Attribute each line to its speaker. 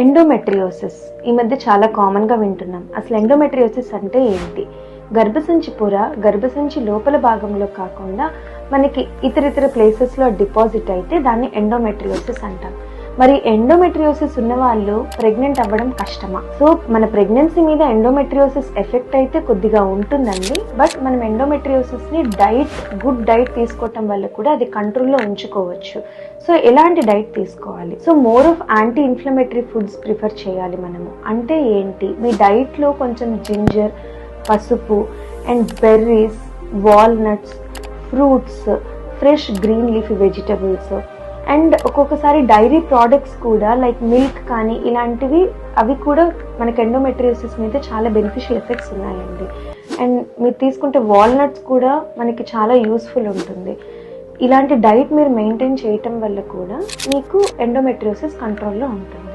Speaker 1: Endometriosis ఈ మధ్య చాలా కామన్గా వింటున్నాం. అసలు ఎండోమెట్రియోసిస్ అంటే ఏంటి? గర్భసంచి పొర గర్భసంచి లోపల భాగంలో కాకుండా మనకి ఇతరితర ప్లేసెస్లో డిపాజిట్ అయితే దాన్ని ఎండోమెట్రియోసిస్ అంటాం. మరి ఎండోమెట్రియోసిస్ ఉన్న వాళ్ళు ప్రెగ్నెంట్ అవ్వడం కష్టమా? సో మన ప్రెగ్నెన్సీ మీద ఎండోమెట్రియోసిస్ ఎఫెక్ట్ అయితే కొద్దిగా ఉంటుందండి. బట్ మనం ఎండోమెట్రియోసిస్ని గుడ్ డైట్ తీసుకోవటం వల్ల కూడా అది కంట్రోల్లో ఉంచుకోవచ్చు. సో ఎలాంటి డైట్ తీసుకోవాలి? So more of anti inflammatory foods prefer చేయాలి మనము. అంటే ఏంటి? మీ డైట్లో కొంచెం జింజర్, పసుపు and berries, walnuts, fruits, fresh green leafy vegetables and ఒక్కొక్కసారి డైరీ ప్రోడక్ట్స్ కూడా లైక్ మిల్క్ కానీ ఇలాంటివి అవి కూడా మనకి ఎండోమెట్రియోసిస్ మీద చాలా బెనిఫిషియల్ ఎఫెక్ట్స్ ఉన్నాయండి. అండ్ మీరు తీసుకుంటే వాల్నట్స్ కూడా మనకి చాలా యూస్ఫుల్ ఉంటుంది. ఇలాంటి డైట్ మీరు మెయింటైన్ చేయటం వల్ల కూడా మీకు ఎండోమెట్రియోసిస్ కంట్రోల్లో ఉంటుంది.